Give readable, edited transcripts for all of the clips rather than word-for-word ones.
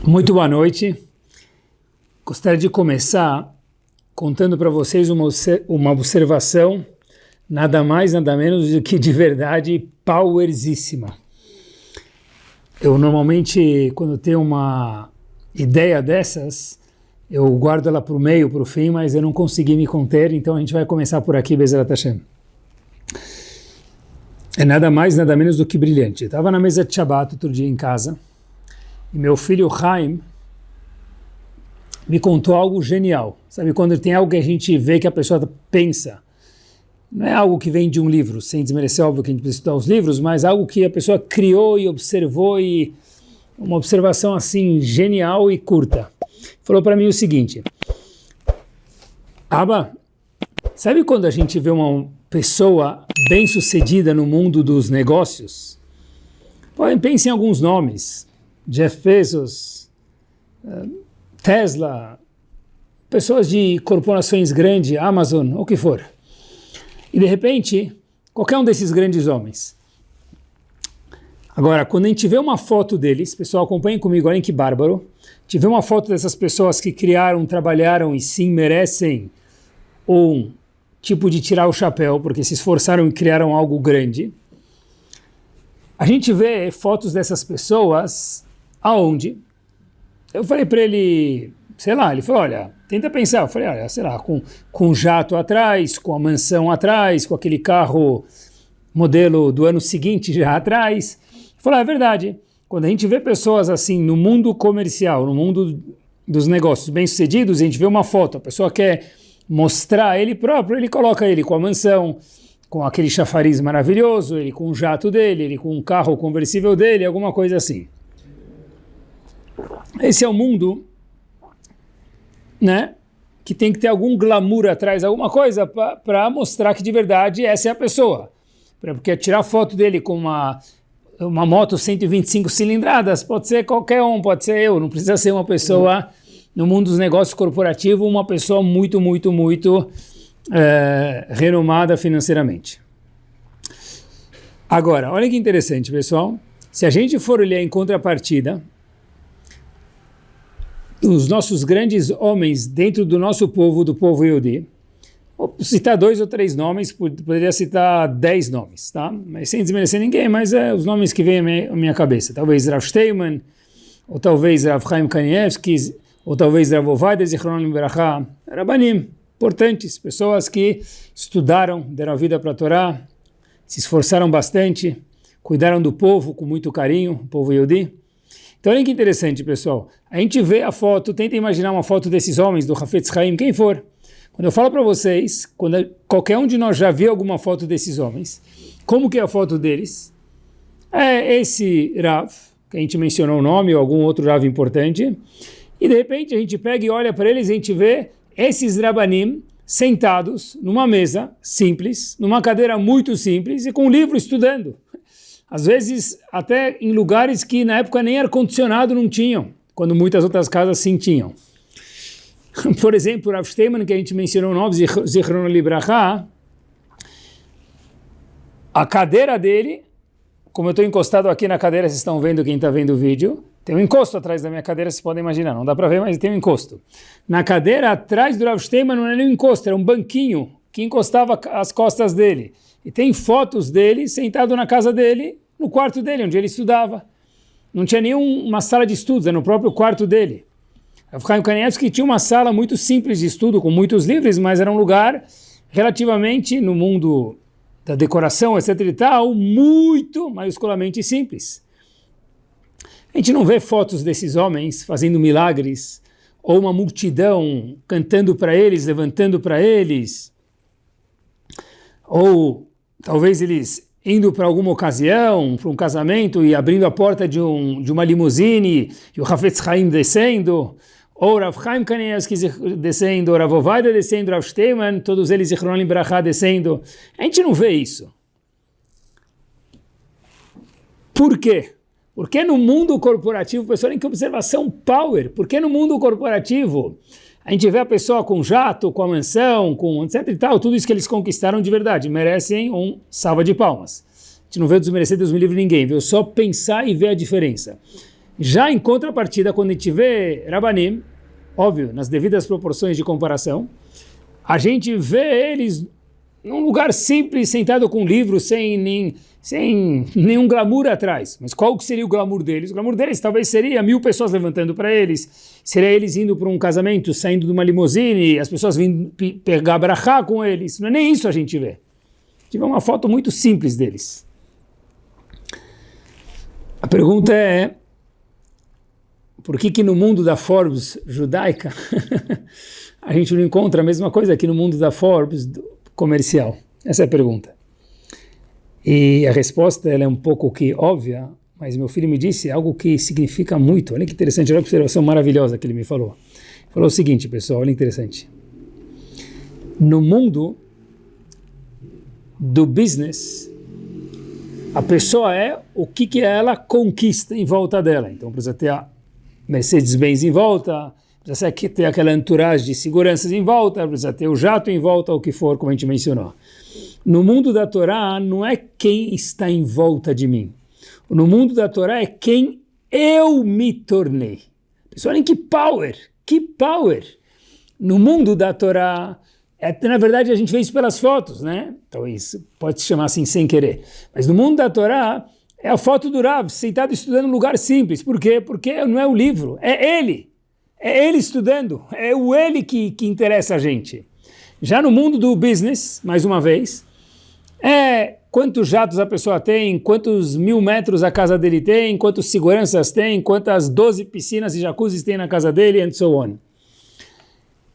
Muito boa noite. Gostaria de começar contando para vocês uma observação, nada mais, nada menos do que de verdade powerzíssima. Eu normalmente, quando tenho uma ideia dessas, eu guardo ela para o meio, para o fim, mas eu não consegui me conter, então a gente vai começar por aqui, Be'ezrat Hashem. É nada mais, nada menos do que brilhante. Eu estava na mesa de Shabbat outro dia em casa, e meu filho Chaim me contou algo genial. Sabe, quando tem algo que a gente vê que a pessoa pensa, não é algo que vem de um livro, sem desmerecer, óbvio que a gente precisa estudar os livros, mas algo que a pessoa criou e observou, e uma observação assim genial e curta. Falou para mim o seguinte: Abba, sabe quando a gente vê uma pessoa bem-sucedida no mundo dos negócios? Pense em alguns nomes: Jeff Bezos, Tesla, pessoas de corporações grandes, Amazon, o que for. E de repente, qualquer um desses grandes homens. Agora, quando a gente vê uma foto deles, pessoal, acompanhem comigo, olhem que bárbaro. A gente vê uma foto dessas pessoas que criaram, trabalharam e sim merecem um tipo de tirar o chapéu, porque se esforçaram e criaram algo grande. A gente vê fotos dessas pessoas aonde? Eu falei para ele, sei lá, ele falou, olha, tenta pensar. Eu falei, olha, sei lá, com um jato atrás, com a mansão atrás, com aquele carro modelo do ano seguinte já atrás. Eu falei, é verdade. Quando a gente vê pessoas assim no mundo comercial, no mundo dos negócios bem-sucedidos, a gente vê uma foto, a pessoa quer mostrar ele próprio, ele coloca ele com a mansão, com aquele chafariz maravilhoso, ele com o jato dele, ele com o carro conversível dele, alguma coisa assim. Esse é o mundo, né, que tem que ter algum glamour atrás, alguma coisa para mostrar que de verdade essa é a pessoa. Porque tirar foto dele com uma moto 125 cilindradas, pode ser qualquer um, pode ser eu, não precisa ser uma pessoa, no mundo dos negócios corporativos, uma pessoa muito renomada financeiramente. Agora, olha que interessante, pessoal, se a gente for olhar em contrapartida, os nossos grandes homens dentro do nosso povo, do povo Yehudi, vou citar 2 ou 3 nomes, poderia citar 10 nomes, tá? Mas sem desmerecer ninguém, mas os nomes que vêm à minha cabeça. Talvez Rav Steinman, ou talvez Rav Chaim Kanievsky, ou talvez Rav Ovadia Zichrono Libracha, Rabanim, importantes, pessoas que estudaram, deram a vida para a Torá, se esforçaram bastante, cuidaram do povo com muito carinho, o povo Yehudi. Então olha que interessante, pessoal. A gente vê a foto, tenta imaginar uma foto desses homens, do Hafetz Chaim, quem for. Quando eu falo para vocês, quando qualquer um de nós já viu alguma foto desses homens, como que é a foto deles? É esse Rav, que a gente mencionou o nome, ou algum outro Rav importante, e de repente a gente pega e olha para eles e a gente vê esses Rabanim sentados numa mesa simples, numa cadeira muito simples e com um livro estudando. Às vezes até em lugares que na época nem ar-condicionado não tinham, quando muitas outras casas sim tinham. Por exemplo, o Rav Steinman, que a gente mencionou o nome, Zichrono Libracha, a cadeira dele, como eu estou encostado aqui na cadeira, vocês estão vendo, quem está vendo o vídeo, tem um encosto atrás da minha cadeira, vocês podem imaginar, não dá para ver, mas tem um encosto. Na cadeira atrás do Rav Steinman não era nem um encosto, era um banquinho que encostava as costas dele. E tem fotos dele sentado na casa dele, no quarto dele, onde ele estudava. Não tinha nenhuma sala de estudos, era no próprio quarto dele. Rav Chaim Kanievsky tinha uma sala muito simples de estudo, com muitos livros, mas era um lugar relativamente, no mundo da decoração, etc e tal, muito maiusculamente simples. A gente não vê fotos desses homens fazendo milagres, ou uma multidão cantando para eles, levantando para eles, ou talvez eles indo para alguma ocasião, para um casamento e abrindo a porta de uma limusine e o Hafetz Chaim descendo, ou Rav Chaim Kanievsky descendo, ou Rav Ovadia descendo, Rav Steinman, todos eles Zichrono Libracha descendo. A gente não vê isso. Por quê? Porque no mundo corporativo, pessoal, em que observação power, porque no mundo corporativo a gente vê a pessoa com jato, com a mansão, com etc e tal, tudo isso que eles conquistaram de verdade, merecem um salva de palmas. A gente não vê desmerecer, Deus me livre, ninguém, viu? Só pensar e ver a diferença. Já em contrapartida, quando a gente vê Rabanim, óbvio, nas devidas proporções de comparação, a gente vê eles num lugar simples, sentado com um livro, sem nenhum glamour atrás. Mas qual que seria o glamour deles? O glamour deles talvez seria 1000 pessoas levantando para eles, seria eles indo para um casamento, saindo de uma limusine, as pessoas vindo pegar brachá com eles. Não é nem isso a gente vê. A gente vê uma foto muito simples deles. A pergunta é, por que no mundo da Forbes judaica a gente não encontra a mesma coisa que no mundo da Forbes comercial? Essa é a pergunta. E a resposta ela é um pouco que óbvia, mas meu filho me disse algo que significa muito. Olha que interessante, olha que observação maravilhosa que ele me falou. Ele falou o seguinte, pessoal, olha que interessante. No mundo do business, a pessoa é o que ela conquista em volta dela. Então precisa ter a Mercedes-Benz em volta, precisa ter aquela entourage de seguranças em volta, precisa ter o jato em volta, o que for, como a gente mencionou. No mundo da Torá, não é quem está em volta de mim. No mundo da Torá é quem eu me tornei. Pessoal, olhem que power! Que power! No mundo da Torá, na verdade a gente vê isso pelas fotos, né? Então isso pode se chamar assim sem querer. Mas no mundo da Torá, é a foto do Rav, sentado estudando num lugar simples. Por quê? Porque não é o livro, é ele. É ele estudando, é o ele que interessa a gente. Já no mundo do business, mais uma vez, é quantos jatos a pessoa tem, quantos 1000 metros a casa dele tem, quantos seguranças tem, quantas 12 piscinas e jacuzzis tem na casa dele, and so on.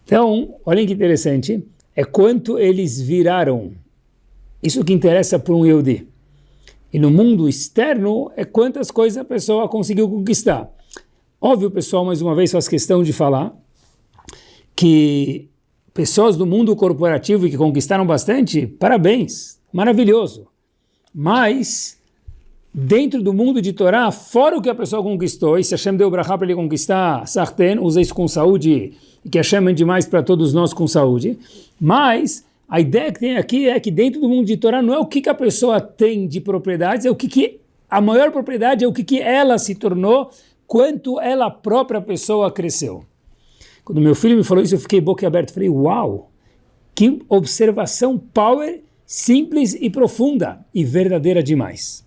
Então, olhem que interessante, é quanto eles viraram. Isso que interessa para um Yehudi. E no mundo externo, é quantas coisas a pessoa conseguiu conquistar. Óbvio, pessoal, mais uma vez faz questão de falar que pessoas do mundo corporativo e que conquistaram bastante, parabéns, maravilhoso. Mas, dentro do mundo de Torá, fora o que a pessoa conquistou, e se Hashem deu brachá para ele conquistar, Sarten, usa isso com saúde, e que Hashem mande mais para todos nós com saúde, mas a ideia que tem aqui é que dentro do mundo de Torá não é o que a pessoa tem de propriedades, é o que a maior propriedade é o que ela se tornou, quanto ela própria pessoa cresceu. Quando meu filho me falou isso, eu fiquei boca aberta. Falei, uau, que observação power, simples e profunda e verdadeira demais.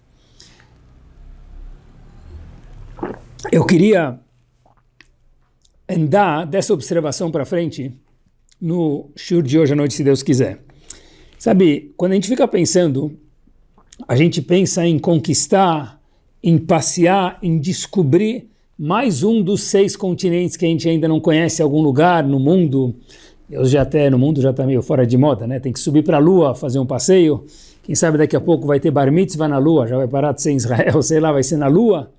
Eu queria andar dessa observação para frente no shiur de hoje à noite, se Deus quiser. Sabe, quando a gente fica pensando, a gente pensa em conquistar, em passear, em descobrir mais um dos 6 continentes que a gente ainda não conhece, algum lugar no mundo. Hoje até no mundo já está meio fora de moda, né? Tem que subir para a Lua, fazer um passeio. Quem sabe daqui a pouco vai ter bar mitzvah na Lua, já vai parar de ser em Israel, sei lá, vai ser na Lua.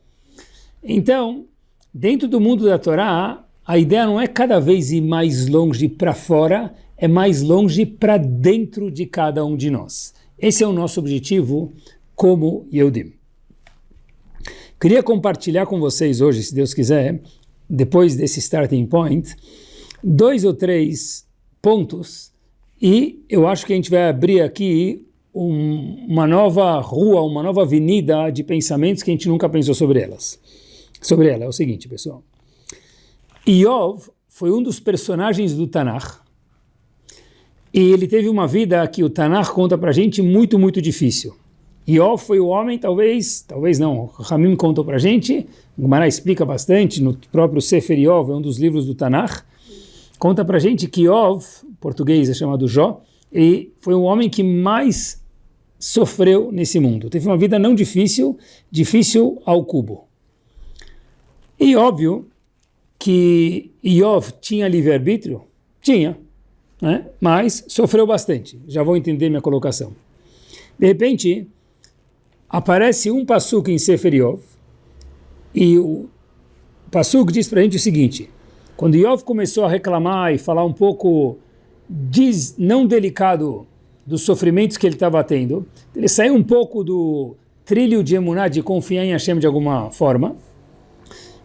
Então, dentro do mundo da Torá, a ideia não é cada vez ir mais longe para fora, é mais longe para dentro de cada um de nós. Esse é o nosso objetivo como Yehudim. Queria compartilhar com vocês hoje, se Deus quiser, depois desse starting point, 2 ou 3 pontos, e eu acho que a gente vai abrir aqui uma nova rua, uma nova avenida de pensamentos que a gente nunca pensou sobre elas. Sobre ela, é o seguinte, pessoal. Iov foi um dos personagens do Tanakh, e ele teve uma vida que o Tanakh conta pra gente muito, muito difícil. Iov foi o homem, talvez não, Ramim contou pra gente, o Gemara explica bastante, no próprio Sefer Iov, é um dos livros do Tanakh, conta pra gente que Iov, em português é chamado Jó, e foi o homem que mais sofreu nesse mundo. Teve uma vida não difícil, difícil ao cubo. E óbvio que Iov tinha livre-arbítrio? Tinha, né? Mas sofreu bastante. Já vou entender minha colocação. De repente, aparece um passuco em Sefer Iov, e o passuco diz para a gente o seguinte: quando Iov começou a reclamar e falar um pouco não delicado dos sofrimentos que ele estava tendo, ele saiu um pouco do trilho de emuná, de confiar em Hashem de alguma forma,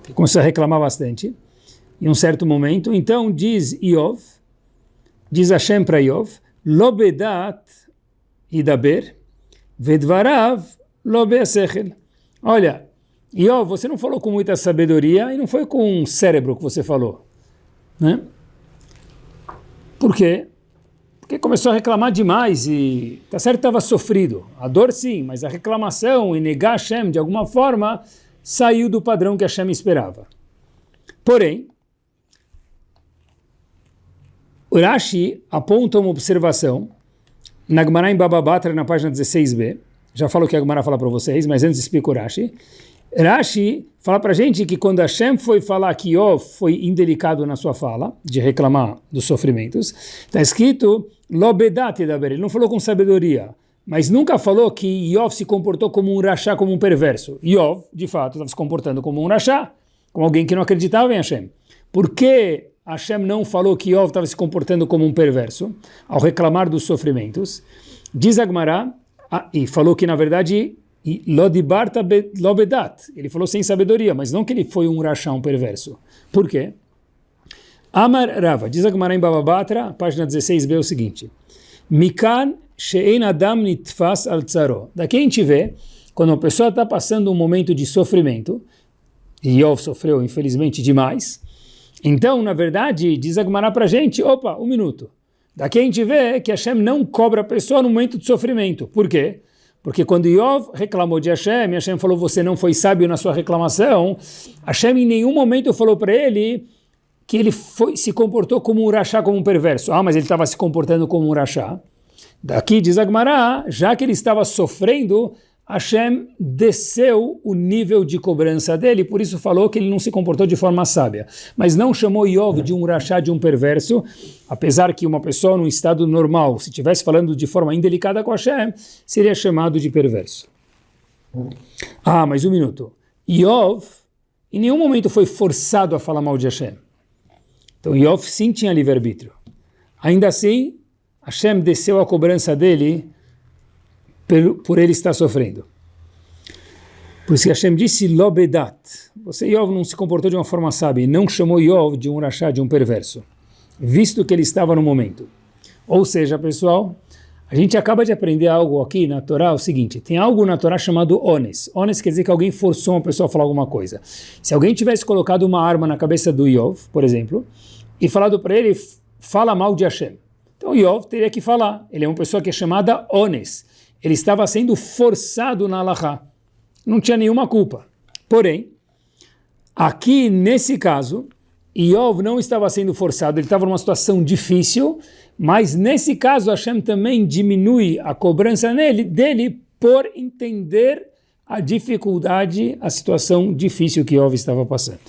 ele começou a reclamar bastante, em um certo momento. Então diz Hashem para Iov, Lo bedat idaber, vedvarav lo be'asechel. Olha, Iov, você não falou com muita sabedoria e não foi com um cérebro que você falou, né? Por quê? Porque começou a reclamar demais e, tá certo, estava sofrido. A dor sim, mas a reclamação e negar Hashem de alguma forma saiu do padrão que Hashem esperava. Porém, Urashi aponta uma observação na Gemara em Baba Batra, na página 16b. Já falo o que a Gemara fala para vocês, mas antes explico Urashi. Rashi fala para a gente que quando Hashem foi falar que Iov foi indelicado na sua fala, de reclamar dos sofrimentos, está escrito Lobedat Edaber, ele não falou com sabedoria, mas nunca falou que Iov se comportou como um rachá, como um perverso. Iov, de fato, estava se comportando como um rachá, como alguém que não acreditava em Hashem. Por que Hashem não falou que Iov estava se comportando como um perverso, ao reclamar dos sofrimentos? Diz a Gemara, e falou que na verdade Lobedat, ele falou sem sabedoria, mas não que ele foi um rachá, um perverso. Por quê? Amar Rava, diz a Gemara em Baba Batra, página 16b, o seguinte: Mikan she'en adam nitfas al tzaro. Daqui a gente vê, quando uma pessoa está passando um momento de sofrimento, e Iov sofreu infelizmente demais, então na verdade diz a Gemara para a gente, opa, um minuto, daqui a gente vê que Hashem não cobra a pessoa no momento de sofrimento. Por quê? Porque quando Iov reclamou de Hashem, Hashem falou, você não foi sábio na sua reclamação, Hashem em nenhum momento falou para ele que ele se comportou como um rachá, como um perverso. Mas ele estava se comportando como um rachá. Daqui diz a Gemara, já que ele estava sofrendo, Hashem desceu o nível de cobrança dele, por isso falou que ele não se comportou de forma sábia. Mas não chamou Iov de um rachá, de um perverso, apesar que uma pessoa num estado normal, se estivesse falando de forma indelicada com Hashem, seria chamado de perverso. Mas um minuto. Iov em nenhum momento foi forçado a falar mal de Hashem. Então Iov sim tinha livre-arbítrio. Ainda assim, Hashem desceu a cobrança dele por ele estar sofrendo. Por isso que Hashem disse Lobedat. Você, Iov, não se comportou de uma forma sábia, não chamou Iov de um rachá, de um perverso, visto que ele estava no momento. Ou seja, pessoal, a gente acaba de aprender algo aqui na Torá, o seguinte, tem algo na Torá chamado ones. Ones quer dizer que alguém forçou uma pessoa a falar alguma coisa. Se alguém tivesse colocado uma arma na cabeça do Iov, por exemplo, e falado para ele, fala mal de Hashem. Então Iov teria que falar. Ele é uma pessoa que é chamada ones. Ele estava sendo forçado na halachá. Não tinha nenhuma culpa. Porém, aqui nesse caso, Iov não estava sendo forçado, ele estava numa situação difícil, mas nesse caso Hashem também diminui a cobrança dele por entender a dificuldade, a situação difícil que Iov estava passando.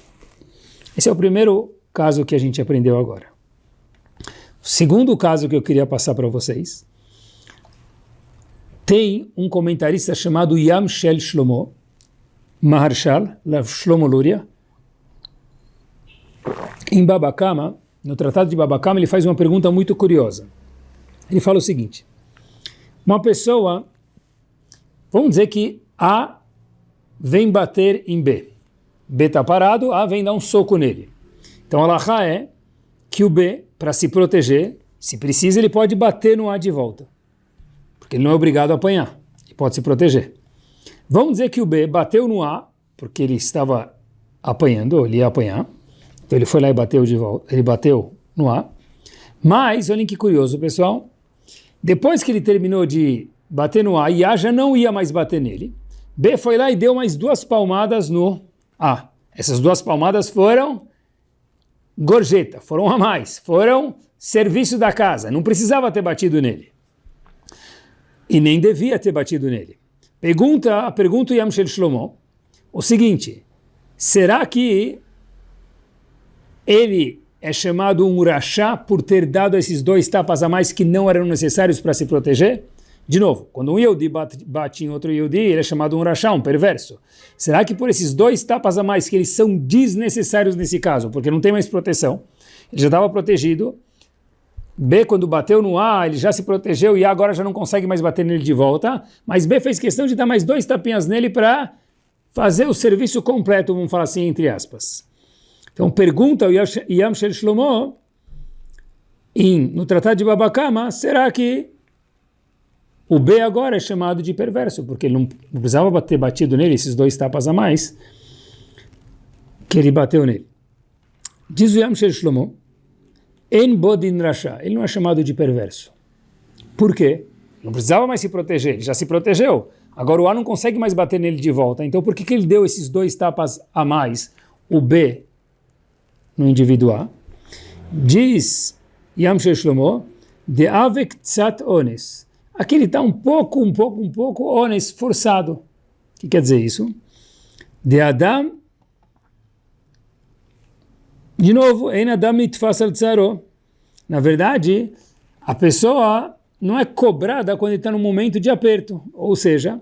Esse é o primeiro caso que a gente aprendeu agora. O segundo caso que eu queria passar para vocês, tem um comentarista chamado Yam Shel Shlomo, Maharshal, Shlomo Luria, em Baba Kama, no Tratado de Baba Kama, ele faz uma pergunta muito curiosa. Ele fala o seguinte, uma pessoa, vamos dizer que A vem bater em B. B está parado, A vem dar um soco nele. Então a halachá é que o B, para se proteger, se precisa, ele pode bater no A de volta. Porque ele não é obrigado a apanhar, ele pode se proteger. Vamos dizer que o B bateu no A, porque ele estava apanhando, ele ia apanhar, então ele foi lá e bateu de volta, ele bateu no A. Mas, olhem que curioso, pessoal, depois que ele terminou de bater no A, e A já não ia mais bater nele, B foi lá e deu mais 2 palmadas no A. Essas 2 palmadas foram gorjeta, foram a mais, foram serviço da casa, não precisava ter batido nele. E nem devia ter batido nele. Pergunta o Yam Shel Shlomo o seguinte, será que ele é chamado um rachá por ter dado esses 2 tapas a mais que não eram necessários para se proteger? De novo, quando um Yehudi bate em outro Yehudi, ele é chamado um rachá, um perverso. Será que por esses 2 tapas a mais que eles são desnecessários nesse caso, porque não tem mais proteção, ele já estava protegido, B, quando bateu no A, ele já se protegeu e A agora já não consegue mais bater nele de volta, mas B fez questão de dar mais 2 tapinhas nele para fazer o serviço completo, vamos falar assim, entre aspas. Então pergunta o Yam Shel Shlomo, no Tratado de Baba Kama, será que O B agora é chamado de perverso, porque ele não precisava ter batido nele, esses 2 tapas a mais, que ele bateu nele. Diz o Yamshel Shlomo, En Bodin Rasha, ele não é chamado de perverso. Por quê? Não precisava mais se proteger, ele já se protegeu. Agora o A não consegue mais bater nele de volta. Então por que ele deu esses 2 tapas a mais, o B, no indivíduo A? Diz Yamshel Shlomo, de Avek Tzat Ones. Aqui ele está um pouco ones, forçado. O que quer dizer isso? De Adam, de novo, Ein Adam Nitfas al Tzaro. Na verdade, a pessoa não é cobrada quando ele está num momento de aperto. Ou seja,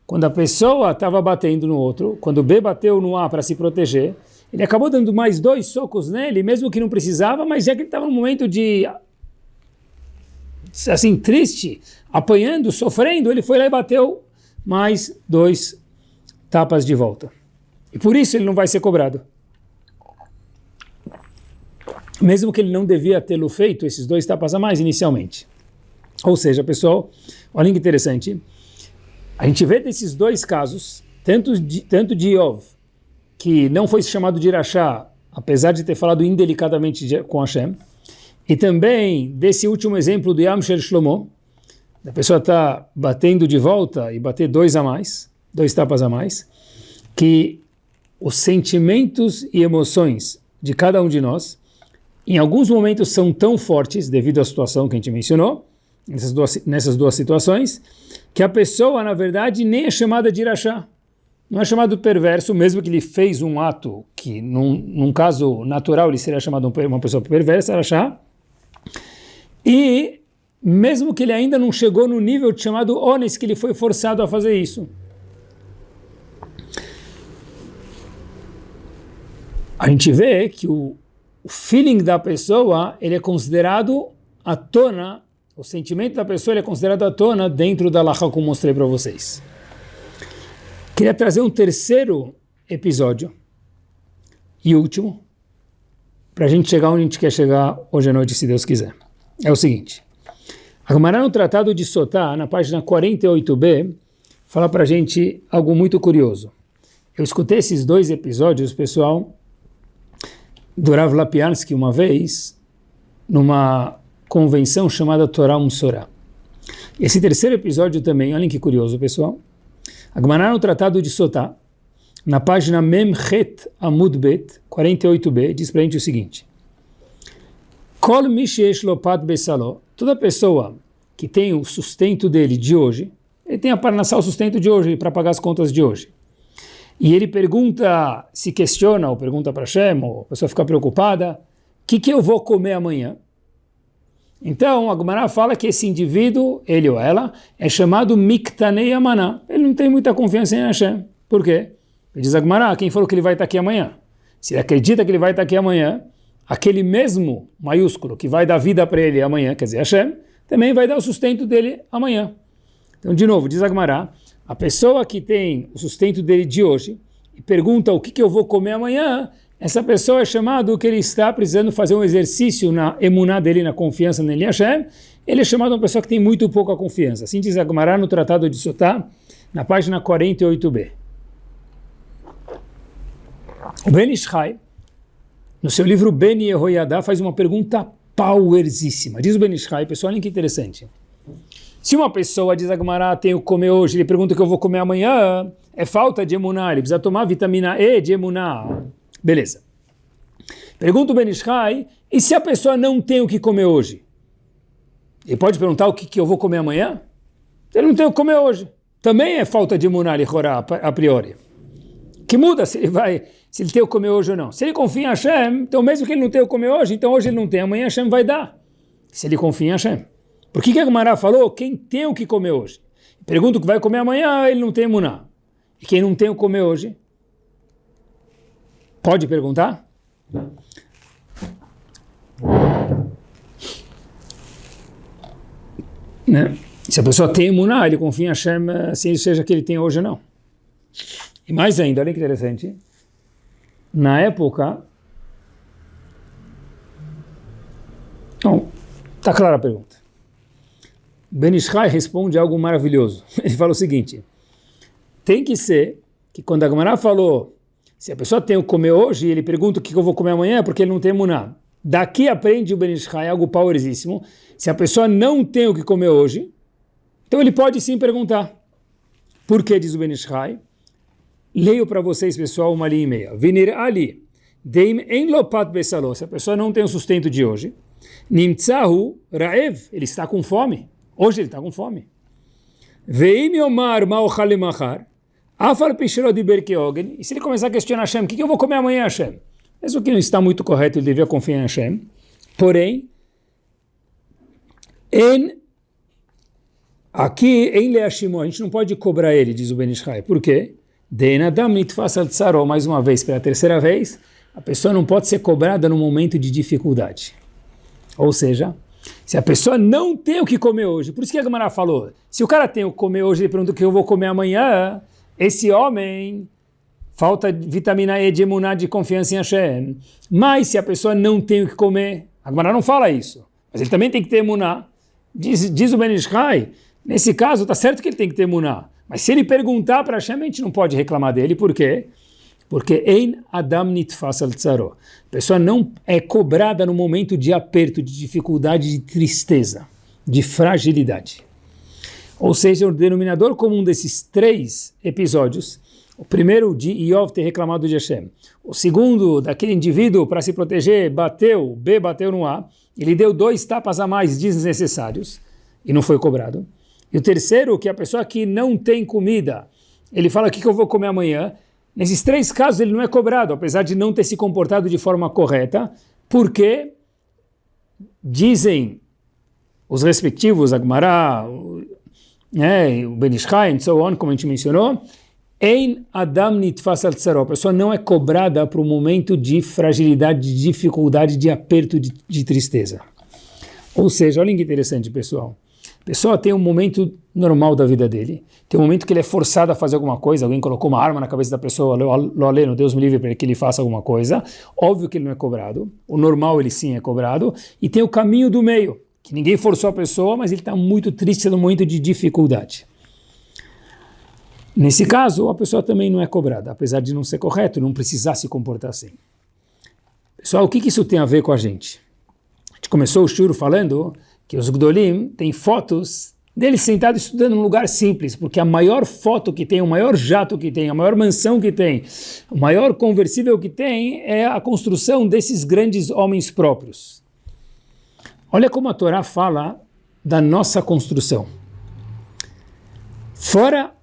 quando a pessoa estava batendo no outro, quando o B bateu no A para se proteger, ele acabou dando mais 2 socos nele, mesmo que não precisava, mas já que ele estava num momento de, assim, triste, apanhando, sofrendo, ele foi lá e bateu mais 2 tapas de volta. E por isso ele não vai ser cobrado. Mesmo que ele não devia tê-lo feito, esses 2 tapas a mais inicialmente. Ou seja, pessoal, olha que interessante, a gente vê desses 2 casos, tanto de Yov, que não foi chamado de Irachá, apesar de ter falado indelicadamente com Hashem, e também desse último exemplo do Yamshel Shlomo, a pessoa está batendo de volta e bater 2 a mais, 2 tapas a mais, que os sentimentos e emoções de cada um de nós, em alguns momentos são tão fortes, devido à situação que a gente mencionou, nessas duas situações, que a pessoa, na verdade, nem é chamada de Irachá. Não é chamado perverso, mesmo que ele fez um ato que, num caso natural, ele seria chamado uma pessoa perversa, Irachá. E mesmo que ele ainda não chegou no nível de chamado ones, que ele foi forçado a fazer isso. A gente vê que o feeling da pessoa, ele é considerado à tona, o sentimento da pessoa ele é considerado à tona dentro da halakha que eu mostrei para vocês. Queria trazer um terceiro episódio e último, para a gente chegar onde a gente quer chegar hoje à noite, se Deus quiser. É o seguinte, a Gemara no Tratado de Sotá, na página 48b, fala para a gente algo muito curioso. Eu escutei esses 2 episódios, pessoal, do Rav Lapiansky uma vez, numa convenção chamada Torah Umsorah. Esse terceiro episódio também, olhem que curioso, pessoal. A Gemara no Tratado de Sotá, na página Memchet Amud Bet, 48b, diz para a gente o seguinte: Kol mi sheyesh lo pat besalo, toda pessoa que tem o sustento dele de hoje, ele tem a parnassá, o sustento de hoje, para pagar as contas de hoje. E ele pergunta, se questiona, ou pergunta para Hashem, ou a pessoa fica preocupada, o que eu vou comer amanhã? Então, a Gemara fala que esse indivíduo, ele ou ela, é chamado Miktanei Amaná. Ele não tem muita confiança em Hashem. Por quê? Ele diz a Gemara, quem falou que ele vai estar aqui amanhã? Se ele acredita que ele vai estar aqui amanhã, aquele mesmo maiúsculo que vai dar vida para ele amanhã, quer dizer, Hashem, também vai dar o sustento dele amanhã. Então, de novo, diz a Gemara, a pessoa que tem o sustento dele de hoje e pergunta o que eu vou comer amanhã, essa pessoa é chamado que ele está precisando fazer um exercício na emuná dele, na confiança nele Hashem. Ele é chamado uma pessoa que tem muito pouca confiança. Assim diz a Gemara no Tratado de Sotá, na página 48b. O Ben Ishai, no seu livro Ben Yehoyadá, faz uma pergunta powersíssima. Diz o Ben Ishai, pessoal, olha que interessante. Se uma pessoa, diz a Gemara, tem o que comer hoje, ele pergunta o que eu vou comer amanhã, é falta de emuná, ele precisa tomar vitamina E de emuná. Beleza. Pergunta o Ben Ishai, e se a pessoa não tem o que comer hoje? Ele pode perguntar o que eu vou comer amanhã? Ele não tem o que comer hoje. Também é falta de emuná, a priori. Que muda se ele tem o que comer hoje ou não. Se ele confia em Hashem, então mesmo que ele não tenha o que comer hoje, então hoje ele não tem, amanhã Hashem vai dar. Se ele confia em Hashem. Por que a Gemara falou quem tem o que comer hoje? Pergunta o que vai comer amanhã, ele não tem emuná. E quem não tem o que comer hoje? Pode perguntar? Né? Se a pessoa tem emuná, ele confia em Hashem, assim seja que ele tem hoje ou não. E mais ainda, olha que interessante, na época, então, está clara a pergunta. Ben Ish Chai responde algo maravilhoso. Ele fala o seguinte, tem que ser que quando a Gemara falou, se a pessoa tem o comer hoje, ele pergunta o que eu vou comer amanhã, é porque ele não tem emuná. Daqui aprende o Ben Ish Chai, algo powerosíssimo. Se a pessoa não tem o que comer hoje, então ele pode sim perguntar. Por que, diz o Ben Ish Chai? Leio para vocês, pessoal, uma linha e meia. Vinir ali, deim en lopat besalo. Se a pessoa não tem o sustento de hoje, nimtzahu raev, ele está com fome. Hoje ele está com fome. Veim yomar ma'ochal lemachar, afal pishro diber keogen. E se ele começar a questionar Hashem, o que eu vou comer amanhã, Hashem? Mesmo que não está muito correto, ele devia confiar em Hashem. Porém, aqui em Leashimo, a gente não pode cobrar ele, diz o Ben Ish Chai. Por quê? Mais uma vez, pela terceira vez, a pessoa não pode ser cobrada no momento de dificuldade. Ou seja, se a pessoa não tem o que comer hoje, por isso que a Gemara falou, se o cara tem o que comer hoje, ele pergunta o que eu vou comer amanhã, esse homem, falta vitamina E de emuná, de confiança em Hashem. Mas se a pessoa não tem o que comer, a Gemara não fala isso, mas ele também tem que ter emuná. Diz o Ben Ish Chai, nesse caso está certo que ele tem que ter emuná. Mas se ele perguntar para Hashem, a gente não pode reclamar dele. Por quê? Porque Ein Adam Nitfas al Tzaro. A pessoa não é cobrada no momento de aperto, de dificuldade, de tristeza, de fragilidade. Ou seja, o denominador comum desses três episódios, o primeiro de Iov ter reclamado de Hashem, o segundo daquele indivíduo para se proteger, bateu, B bateu no A, ele deu 2 tapas a mais desnecessários e não foi cobrado. E o terceiro, que a pessoa que não tem comida, ele fala o que eu vou comer amanhã. Nesses 3 casos ele não é cobrado, apesar de não ter se comportado de forma correta, porque dizem os respectivos, a Gemara, o Ben Ish Chai, and so on, como a gente mencionou, Ein Adam Nitfas al Tzaro. A pessoa não é cobrada para o momento de fragilidade, de dificuldade, de aperto, de tristeza. Ou seja, olha que interessante, pessoal. A pessoa tem um momento normal da vida dele, tem um momento que ele é forçado a fazer alguma coisa, alguém colocou uma arma na cabeça da pessoa, lo aleno, Deus me livre para que ele faça alguma coisa, óbvio que ele não é cobrado, o normal ele sim é cobrado, e tem o caminho do meio, que ninguém forçou a pessoa, mas ele está muito triste no momento de dificuldade. Nesse caso, a pessoa também não é cobrada, apesar de não ser correto, não precisar se comportar assim. Pessoal, o que isso tem a ver com a gente? A gente começou o shur falando que os Gdolim têm fotos deles sentados estudando num lugar simples, porque a maior foto que tem, o maior jato que tem, a maior mansão que tem, o maior conversível que tem é a construção desses grandes homens próprios. Olha como a Torá fala da nossa construção. Fora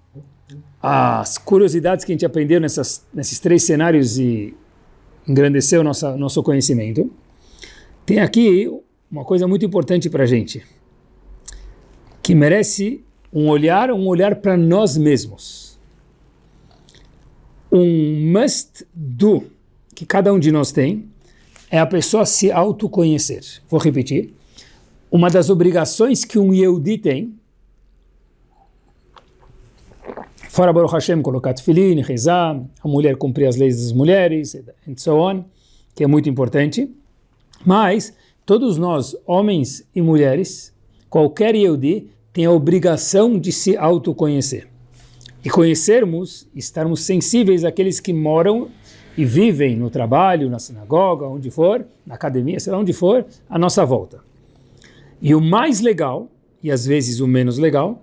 as curiosidades que a gente aprendeu nesses 3 cenários e engrandeceu nosso conhecimento, tem aqui uma coisa muito importante para a gente, que merece um olhar para nós mesmos. Um must do que cada um de nós tem é a pessoa se autoconhecer. Vou repetir. Uma das obrigações que um Yehudi tem, fora Baruch Hashem, colocar tefilin, rezar, a mulher cumprir as leis das mulheres, and so on, que é muito importante, mas todos nós, homens e mulheres, qualquer Yehudi, tem a obrigação de se autoconhecer. E conhecermos, estarmos sensíveis àqueles que moram e vivem no trabalho, na sinagoga, onde for, na academia, sei lá onde for, à nossa volta. E o mais legal, e às vezes o menos legal,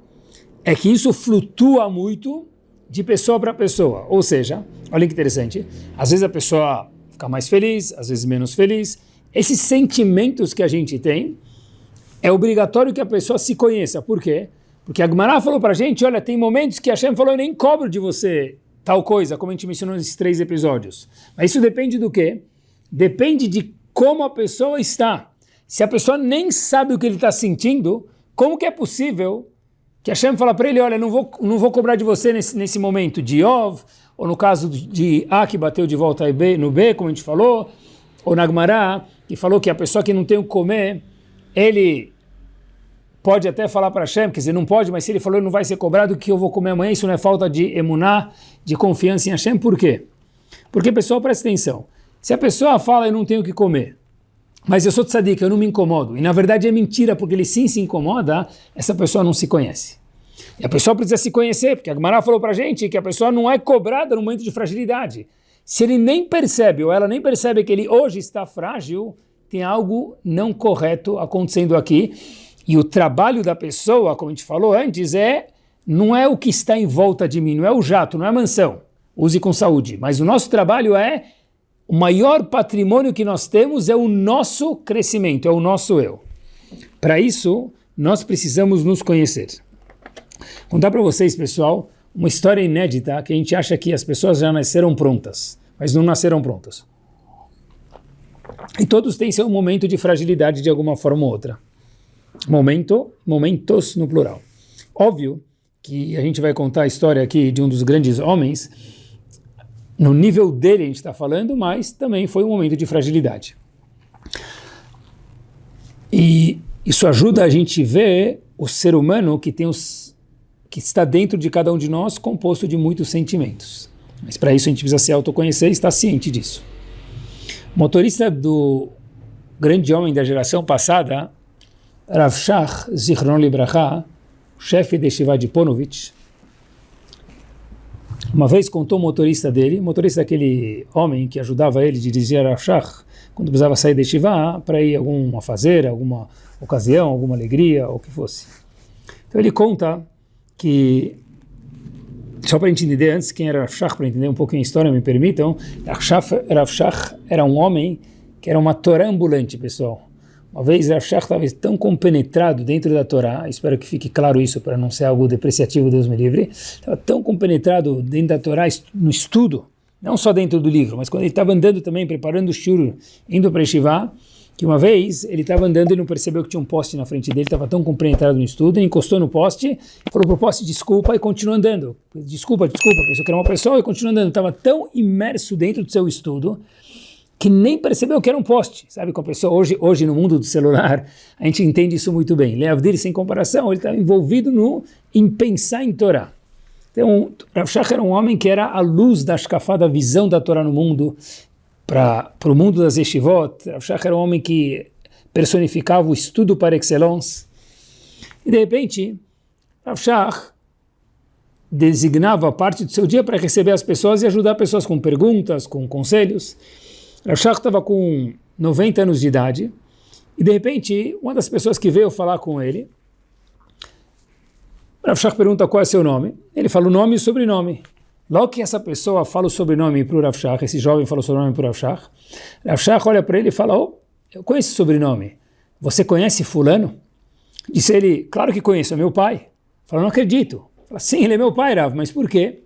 é que isso flutua muito de pessoa para pessoa. Ou seja, olha que interessante, às vezes a pessoa fica mais feliz, às vezes menos feliz. Esses sentimentos que a gente tem, é obrigatório que a pessoa se conheça. Por quê? Porque a Gemara falou para a gente, olha, tem momentos que Hashem falou, eu nem cobro de você tal coisa, como a gente mencionou nesses 3 episódios. Mas isso depende do quê? Depende de como a pessoa está. Se a pessoa nem sabe o que ele está sentindo, como que é possível que Hashem fala para ele, olha, não vou cobrar de você nesse momento de Yov, ou no caso de A, que bateu de volta no B, como a gente falou, ou na Gemara, que falou que a pessoa que não tem o que comer, ele pode até falar para Hashem, quer dizer, não pode, mas se ele falou, ele não vai ser cobrado, o que eu vou comer amanhã, isso não é falta de emuná, de confiança em Hashem. Por quê? Porque, pessoal, presta atenção, se a pessoa fala, eu não tenho o que comer, mas eu sou tzadik, eu não me incomodo. E na verdade é mentira, porque ele sim se incomoda, essa pessoa não se conhece. E a pessoa precisa se conhecer, porque a Gemara falou pra gente que a pessoa não é cobrada no momento de fragilidade. Se ele nem percebe, ou ela nem percebe que ele hoje está frágil, tem algo não correto acontecendo aqui. E o trabalho da pessoa, como a gente falou antes, não é o que está em volta de mim, não é o jato, não é a mansão. Use com saúde. Mas o nosso trabalho o maior patrimônio que nós temos é o nosso crescimento, é o nosso eu. Para isso, nós precisamos nos conhecer. Vou contar para vocês, pessoal, uma história inédita que a gente acha que as pessoas já nasceram prontas, mas não nasceram prontas. E todos têm seu momento de fragilidade de alguma forma ou outra. Momentos no plural. Óbvio que a gente vai contar a história aqui de um dos grandes homens. No nível dele a gente está falando, mas também foi um momento de fragilidade. E isso ajuda a gente a ver o ser humano que está dentro de cada um de nós, composto de muitos sentimentos. Mas para isso a gente precisa se autoconhecer e estar ciente disso. O motorista do grande homem da geração passada, Rav Shach, Zichron Libraha, chefe de Yeshiva de Ponovitch, uma vez contou o motorista daquele homem que ajudava ele a dirigir Rav Shach, quando precisava sair de Yeshiva para ir a alguma fazer, alguma ocasião, alguma alegria, ou o que fosse. Então ele conta que, só para a gente entender antes quem era Rav Shach, para entender um pouquinho a história, me permitam, Rav Shach era um homem que era uma Torá ambulante, pessoal. Uma vez Rav Shach estava tão compenetrado dentro da Torá, espero que fique claro isso para não ser algo depreciativo, Deus me livre, estava tão compenetrado dentro da Torá, no estudo, não só dentro do livro, mas quando ele estava andando também, preparando o shur, indo para Yeshiva, que uma vez ele estava andando e não percebeu que tinha um poste na frente dele, estava tão compenetrado no estudo, ele encostou no poste, falou para o poste desculpa e continuou andando. Desculpa, pensou que era uma pessoa e continuou andando. Estava tão imerso dentro do seu estudo que nem percebeu que era um poste. Sabe, com a pessoa, hoje no mundo do celular, a gente entende isso muito bem. Leavdil, sem comparação, ele estava envolvido em pensar em Torá. Então, Rav Shach era um homem que era a luz da Ashkafá, da visão da Torá no mundo, para o mundo das yeshivot. Rav Shach era um homem que personificava o estudo par excellence. E de repente, Rav Shach designava parte do seu dia para receber as pessoas e ajudar pessoas com perguntas, com conselhos. Rav Shach estava com 90 anos de idade e de repente uma das pessoas que veio falar com ele, Rav Shach pergunta qual é seu nome. Ele fala o nome e o sobrenome. Logo que essa pessoa fala o sobrenome para o Rav Shach, esse jovem fala o sobrenome para o Rav Shach olha para ele e fala, eu conheço esse sobrenome, você conhece fulano? Disse ele, claro que conheço, é meu pai. Fala, não acredito. Fala, sim, ele é meu pai, Rav, mas por quê?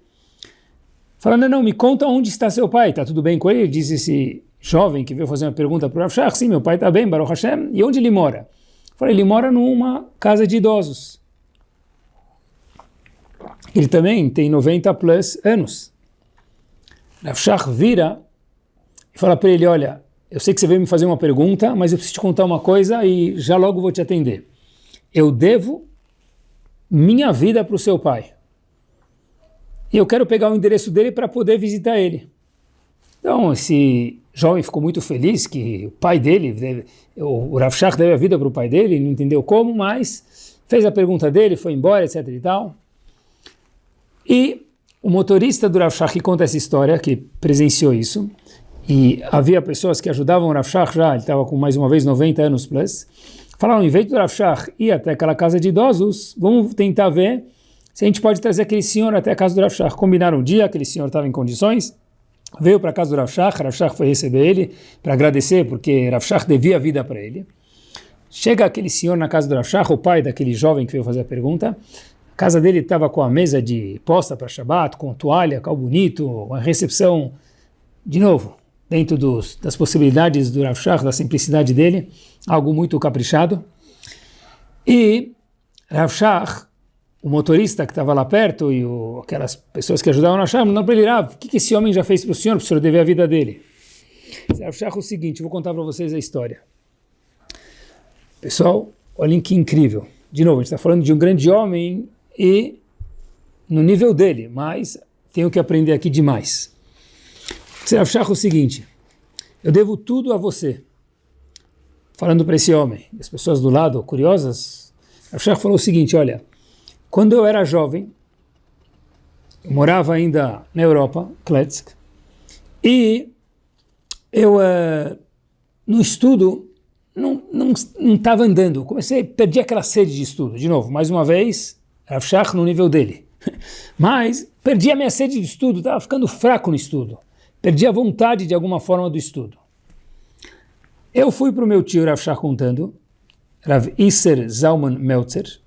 Fala, não, me conta onde está seu pai, está tudo bem com ele? Diz esse jovem que veio fazer uma pergunta para o Rav Shach, sim, meu pai está bem, Baruch Hashem, e onde ele mora? Fala, ele mora numa casa de idosos. Ele também tem 90 plus anos. Rav Shach vira e fala para ele, olha, eu sei que você veio me fazer uma pergunta, mas eu preciso te contar uma coisa e já logo vou te atender. Eu devo minha vida para o seu pai. E eu quero pegar o endereço dele para poder visitar ele. Então, esse jovem ficou muito feliz que o pai dele, o Rav Shach deve a vida para o pai dele, não entendeu como, mas fez a pergunta dele, foi embora, etc e tal. E o motorista do Rav Shach que conta essa história, que presenciou isso, e havia pessoas que ajudavam o Rav Shach já, ele estava com mais uma vez 90 anos plus, falaram, em vez do Rav Shach ir até aquela casa de idosos, vamos tentar ver se a gente pode trazer aquele senhor até a casa do Rav Shach. Combinaram um dia, aquele senhor estava em condições, veio para a casa do Rav Shach foi receber ele para agradecer, porque Rav Shach devia a vida para ele. Chega aquele senhor na casa do Rav Shach, o pai daquele jovem que veio fazer a pergunta. A casa dele estava com a mesa de posta para Shabbat, com toalha, cal bonito, uma recepção, de novo, dentro das possibilidades do Rav Shach, da simplicidade dele, algo muito caprichado. E Rav Shach, o motorista que estava lá perto e aquelas pessoas que ajudavam na Rav, não para ele, o que esse homem já fez para o senhor dever a vida dele? Rav Shach, o seguinte, vou contar para vocês a história. Pessoal, olhem que incrível. De novo, a gente está falando de um grande homem e no nível dele, mas tenho que aprender aqui demais. Rav Shach, o seguinte, eu devo tudo a você. falando para esse homem, as pessoas do lado, curiosas, Rav Shach falou o seguinte, olha, quando eu era jovem, eu morava ainda na Europa, Kletsk, e eu, no estudo, não estava andando, perdi aquela sede de estudo, de novo, mais uma vez, Rav Shach no nível dele, mas perdi a minha sede de estudo, estava ficando fraco no estudo, perdi a vontade de alguma forma do estudo. Eu fui para o meu tio Rav Shach contando, Rav Isser Zalman Meltzer,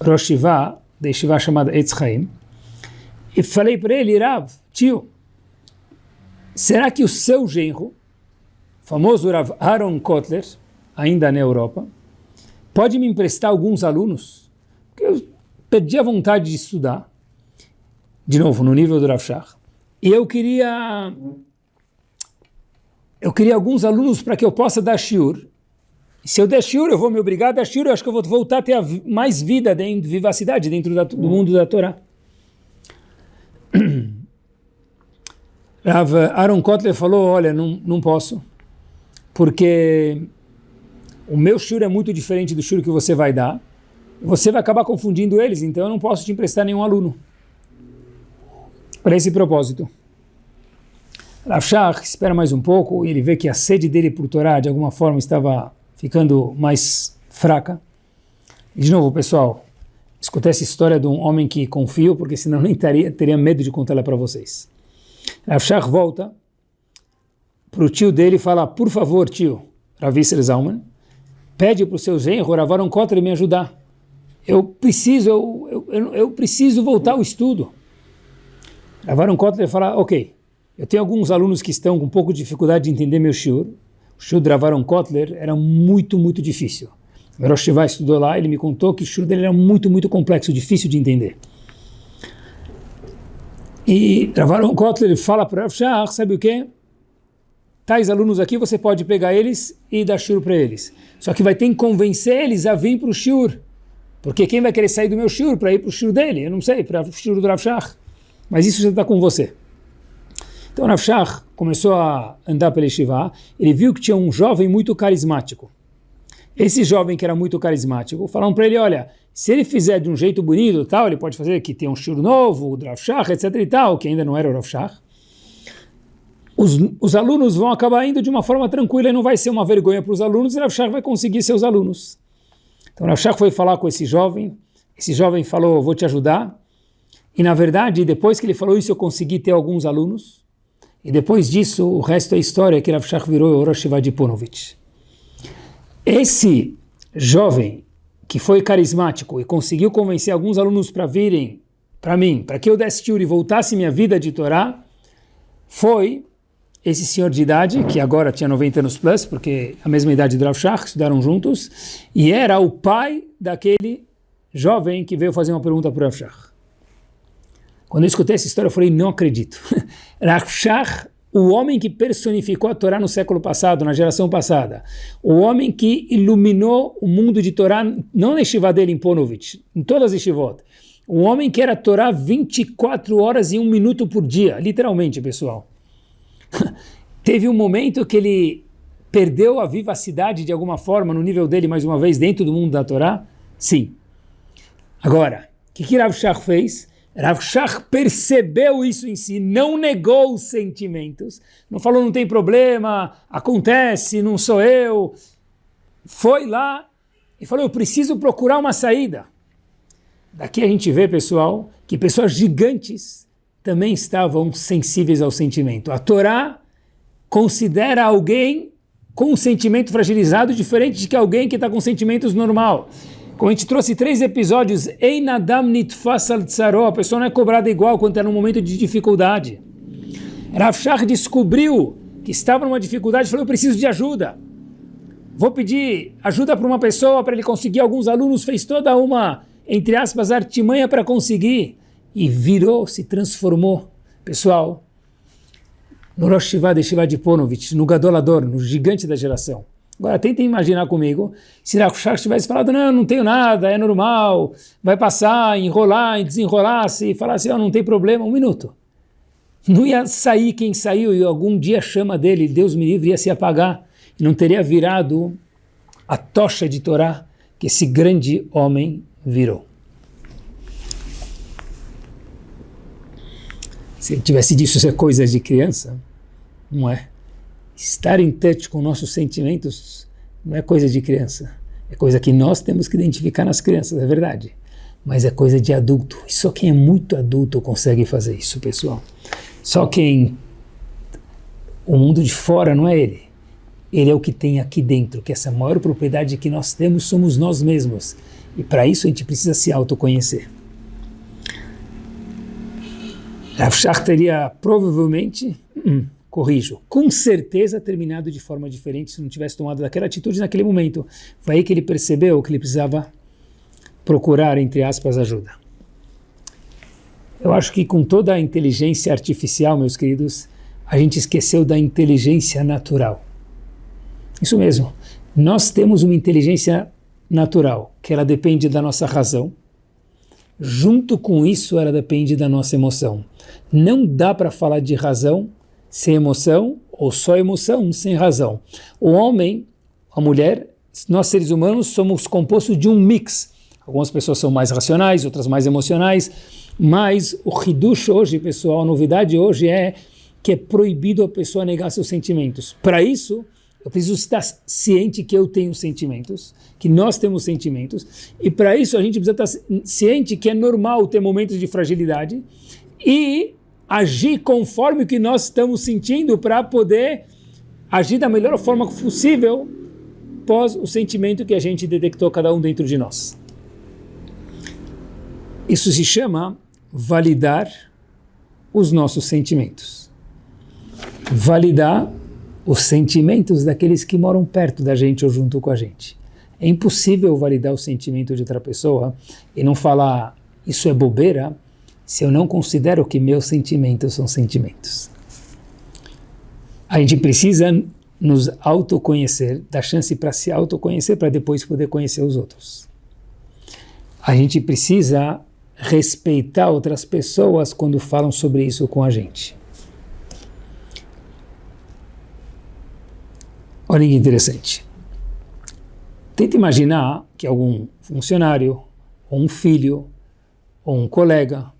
Rosh Yeshiva, da Yeshiva chamada Etz Chaim, e falei para ele, Rav, tio, será que o seu genro, famoso Rav Aaron Kotler, ainda na Europa, pode me emprestar alguns alunos? Porque eu perdi a vontade de estudar, de novo, no nível do Rav Shach, e eu queria alguns alunos para que eu possa dar shiur. E se eu der shiur, eu vou me obrigar a dar shiur, eu acho que eu vou voltar a ter mais vida, vivacidade dentro do mundo da Torá. Rav Aaron Kotler falou, olha, não posso, porque o meu shiur é muito diferente do shiur que você vai dar, você vai acabar confundindo eles, então eu não posso te emprestar nenhum aluno para esse propósito. Rav Shach espera mais um pouco e ele vê que a sede dele por Torá de alguma forma estava ficando mais fraca. E de novo, pessoal, escutei essa história de um homem que confio, porque senão nem teria medo de contar ela para vocês. Rav Shach volta para o tio dele e fala, por favor, tio, Rav Isser Zalman, pede para o seu genro, Rav Aaron Kotler, me ajudar. Eu preciso voltar ao estudo. Rav Aaron Kotler fala, ok, eu tenho alguns alunos que estão com um pouco de dificuldade de entender meu shiur. O shiur de Rav Aaron Kotler era muito, muito difícil. O Rosh Yeshiva estudou lá, ele me contou que o shiur dele era muito, muito complexo, difícil de entender. E Rav Aaron Kotler fala para Rav Shach, sabe o quê? Tais alunos aqui, você pode pegar eles e dar shiur para eles. Só que vai ter que convencer eles a vir para o shiur. Porque quem vai querer sair do meu shiur para ir para o shiur dele? Eu não sei, para o shiur do Rav Shach. Mas isso já está com você. Então Rav Shach começou a andar pela Yeshiva, ele viu que tinha um jovem muito carismático. Esse jovem que era muito carismático, falaram para ele, olha, se ele fizer de um jeito bonito, tal, ele pode fazer que tem um shiur novo, o Rav Shach, etc e tal, que ainda não era o Rav Shach. Os alunos vão acabar indo de uma forma tranquila e não vai ser uma vergonha para os alunos, e Rav Shach vai conseguir seus alunos. Então Rav Shach foi falar com esse jovem falou, vou te ajudar, e na verdade, depois que ele falou isso, eu consegui ter alguns alunos. E depois disso, o resto é história, que Rav Shach virou o Rosh Yeshiva de Ponovitch. Esse jovem que foi carismático e conseguiu convencer alguns alunos para virem para mim, para que eu desse shiur e voltasse minha vida de Torá, foi esse senhor de idade, que agora tinha 90 anos plus, porque a mesma idade do Rav Shach, estudaram juntos, e era o pai daquele jovem que veio fazer uma pergunta para o Rav Shach. Quando eu escutei essa história, eu falei, não acredito. Rav Shach, o homem que personificou a Torá no século passado, na geração passada, o homem que iluminou o mundo de Torá, não na yeshiva dele em Ponovitch, em todas as yeshivot, o homem que era Torá 24 horas e 1 minuto por dia, literalmente, pessoal. Teve um momento que ele perdeu a vivacidade de alguma forma no nível dele, mais uma vez, dentro do mundo da Torá? Sim. Agora, o que Rav Shach fez? Rav Shach percebeu isso em si, não negou os sentimentos, não falou não tem problema, acontece, não sou eu. Foi lá e falou, eu preciso procurar uma saída. Daqui a gente vê, pessoal, que pessoas gigantes também estavam sensíveis ao sentimento. A Torá considera alguém com um sentimento fragilizado diferente de que alguém que está com sentimentos normal. Como a gente trouxe 3 episódios, Ein Adam Nitfas al Tzaro, a pessoa não é cobrada igual quando está num momento de dificuldade. Rav Shach descobriu que estava numa dificuldade e falou, eu preciso de ajuda. Vou pedir ajuda para uma pessoa para ele conseguir alguns alunos, fez toda uma, entre aspas, artimanha para conseguir. E virou, se transformou. Pessoal, no Rosh Yeshiva de Ponovitch, no Gadolador, no gigante da geração. Agora tentem imaginar comigo, se Rav Shach tivesse falado, não tenho nada, é normal, vai passar, enrolar, desenrolar-se e falar assim, não tem problema, 1 minuto. Não ia sair quem saiu e algum dia a chama dele, Deus me livre, ia se apagar. e não teria virado a tocha de Torá que esse grande homem virou. Se ele tivesse dito isso é coisa de criança, não é? Estar em touch com nossos sentimentos não é coisa de criança. É coisa que nós temos que identificar nas crianças, é verdade. Mas é coisa de adulto. E só quem é muito adulto consegue fazer isso, pessoal. Só quem... O mundo de fora não é ele. Ele é o que tem aqui dentro, que essa maior propriedade que nós temos somos nós mesmos. E para isso a gente precisa se autoconhecer. Rav Shach teria provavelmente, corrijo, com certeza terminado de forma diferente se não tivesse tomado aquela atitude naquele momento. Foi aí que ele percebeu que ele precisava procurar, entre aspas, ajuda. Eu acho que com toda a inteligência artificial, meus queridos, a gente esqueceu da inteligência natural. Isso mesmo, nós temos uma inteligência natural, que ela depende da nossa razão. Junto com isso, ela depende da nossa emoção. Não dá para falar de razão sem emoção, ou só emoção sem razão. O homem, a mulher, nós seres humanos somos compostos de um mix. Algumas pessoas são mais racionais, outras mais emocionais, mas o hidush hoje, pessoal, a novidade hoje é que é proibido a pessoa negar seus sentimentos. Para isso, eu preciso estar ciente que eu tenho sentimentos, que nós temos sentimentos, e para isso a gente precisa estar ciente que é normal ter momentos de fragilidade e agir conforme o que nós estamos sentindo para poder agir da melhor forma possível pós o sentimento que a gente detectou cada um dentro de nós. Isso se chama validar os nossos sentimentos. Validar os sentimentos daqueles que moram perto da gente ou junto com a gente. É impossível validar o sentimento de outra pessoa e não falar isso é bobeira se eu não considero que meus sentimentos são sentimentos. A gente precisa nos autoconhecer, dar chance para se autoconhecer para depois poder conhecer os outros. A gente precisa respeitar outras pessoas quando falam sobre isso com a gente. Olha que interessante. Tenta imaginar que algum funcionário, ou um filho, ou um colega,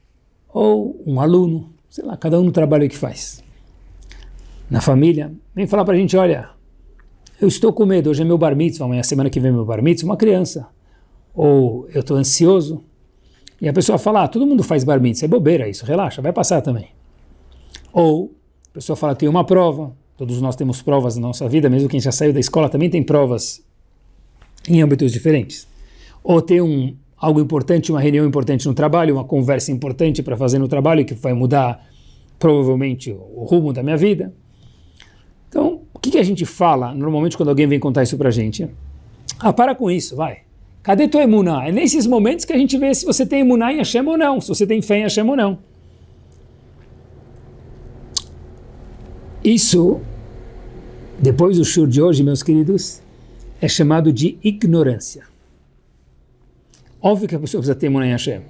ou um aluno, sei lá, cada um no trabalho que faz, na família, vem falar para a gente, olha, eu estou com medo, hoje é meu bar mitzvah, amanhã, semana que vem é meu bar mitzvah, uma criança, ou eu estou ansioso, e a pessoa fala, todo mundo faz bar mitzvah, é bobeira isso, relaxa, vai passar também. Ou a pessoa fala, tem uma prova, todos nós temos provas na nossa vida, mesmo quem já saiu da escola também tem provas em âmbitos diferentes. Ou tem algo importante, uma reunião importante no trabalho, uma conversa importante para fazer no trabalho que vai mudar provavelmente o rumo da minha vida. Então, o que a gente fala normalmente quando alguém vem contar isso para a gente? Para com isso, vai. Cadê tua emuná? É nesses momentos que a gente vê se você tem emuná em Hashem ou não, se você tem fé em Hashem ou não. Isso, depois do shur de hoje, meus queridos, é chamado de ignorância. Óbvio que a pessoa precisa ter emuná em Hashem,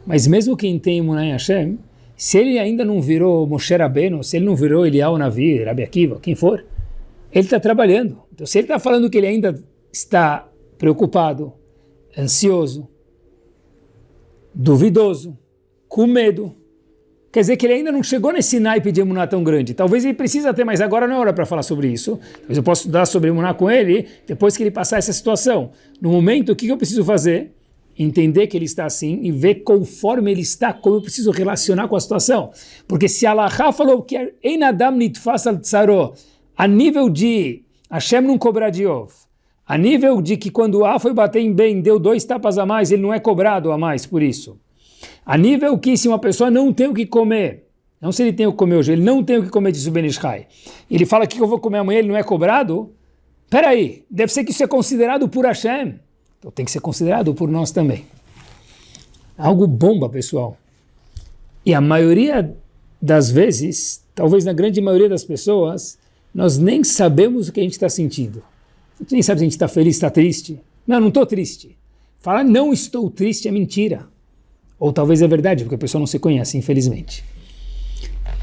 mas mesmo quem tem emuná em Hashem, se ele ainda não virou Moshe Rabbeinu, se ele não virou Eliyahu Navi, Rabi Akiva, quem for, ele está trabalhando. Então se ele está falando que ele ainda está preocupado, ansioso, duvidoso, com medo, quer dizer que ele ainda não chegou nesse naipe de emuná tão grande. Talvez ele precisa ter, mas agora não é hora para falar sobre isso. Talvez eu possa estudar sobre emuná com ele depois que ele passar essa situação. No momento, o que eu preciso fazer? Entender que ele está assim e ver conforme ele está, como eu preciso relacionar com a situação. Porque se Allah falou que Ein Adam nitfas al tzaro, a nível de Hashem não cobrar de Ov, a nível de que quando A foi bater em bem, deu 2 tapas a mais, ele não é cobrado a mais por isso. A nível que se uma pessoa não tem o que comer, não se ele tem o que comer hoje, ele não tem o que comer, diz o Ben Ishai, ele fala que eu vou comer amanhã, ele não é cobrado, peraí, deve ser que isso é considerado por Hashem, então tem que ser considerado por nós também. Algo bomba, pessoal. E a maioria das vezes, talvez na grande maioria das pessoas, nós nem sabemos o que a gente está sentindo. A gente nem sabe se a gente está feliz, está triste. Não estou triste. Falar não estou triste é mentira. Ou talvez é verdade, porque a pessoa não se conhece, infelizmente.